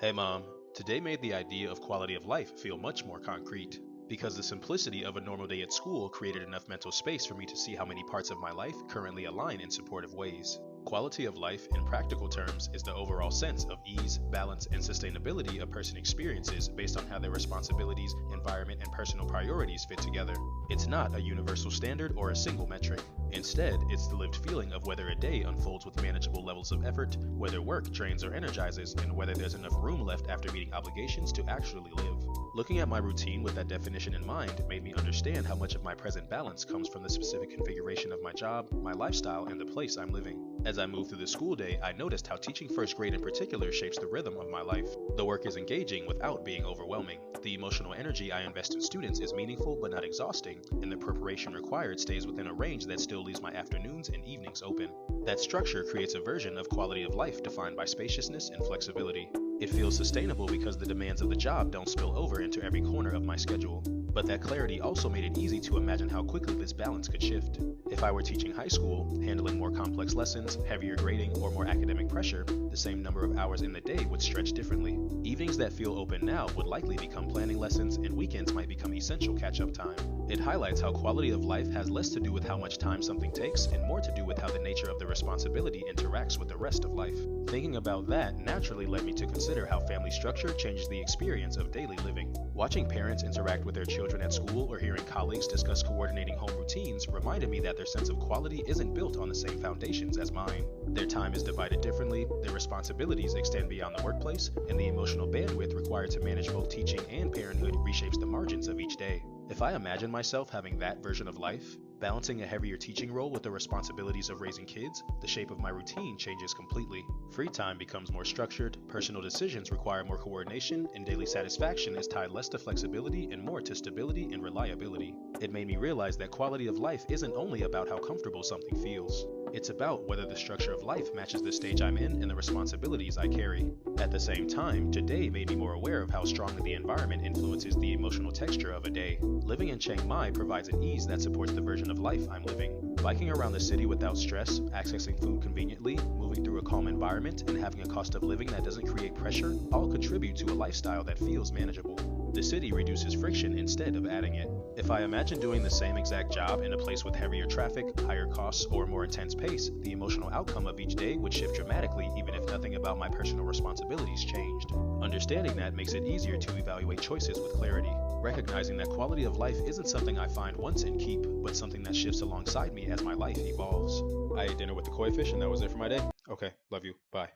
Hey mom, today made the idea of quality of life feel much more concrete, because the simplicity of a normal day at school created enough mental space for me to see how many parts of my life currently align in supportive ways. Quality of life, in practical terms, is the overall sense of ease, balance, and sustainability a person experiences based on how their responsibilities, environment, and personal priorities fit together. It's not a universal standard or a single metric. Instead, it's the lived feeling of whether a day unfolds with manageable levels of effort, whether work drains or energizes, and whether there's enough room left after meeting obligations to actually live. Looking at my routine with that definition in mind made me understand how much of my present balance comes from the specific configuration of my job, my lifestyle, and the place I'm living. As I moved through the school day, I noticed how teaching first grade in particular shapes the rhythm of my life. The work is engaging without being overwhelming. The emotional energy I invest in students is meaningful but not exhausting, and the preparation required stays within a range that still leaves my afternoons and evenings open. That structure creates a version of quality of life defined by spaciousness and flexibility. It feels sustainable because the demands of the job don't spill over into every corner of my schedule. But that clarity also made it easy to imagine how quickly this balance could shift. If I were teaching high school, handling more complex lessons, heavier grading, or more academic pressure, the same number of hours in the day would stretch differently. Evenings that feel open now would likely become planning lessons, and weekends might become essential catch-up time. It highlights how quality of life has less to do with how much time something takes and more to do with how the nature of the responsibility interacts with the rest of life. Thinking about that naturally led me to consider how family structure changes the experience of daily living. Watching parents interact with their children at school or hearing colleagues discuss coordinating home routines reminded me that their sense of quality isn't built on the same foundations as mine. Their time is divided differently, their responsibilities extend beyond the workplace, and the emotional bandwidth required to manage both teaching and parenthood reshapes the margins of each day. If I imagine myself having that version of life, balancing a heavier teaching role with the responsibilities of raising kids, the shape of my routine changes completely. Free time becomes more structured, personal decisions require more coordination, and daily satisfaction is tied less to flexibility and more to stability and reliability. It made me realize that quality of life isn't only about how comfortable something feels. It's about whether the structure of life matches the stage I'm in and the responsibilities I carry. At the same time, today made me more aware of how strongly the environment influences the emotional texture of a day. Living in Chiang Mai provides an ease that supports the version of life I'm living. Biking around the city without stress, accessing food conveniently, moving through a calm environment, and having a cost of living that doesn't create pressure all contribute to a lifestyle that feels manageable. The city reduces friction instead of adding it. If I imagine doing the same exact job in a place with heavier traffic, higher costs, or a more intense pace, the emotional outcome of each day would shift dramatically even if nothing about my personal responsibilities changed. Understanding that makes it easier to evaluate choices with clarity, recognizing that quality of life isn't something I find once and keep, but something that shifts alongside me as my life evolves. I ate dinner with the koi fish and that was it for my day. Okay, love you, bye.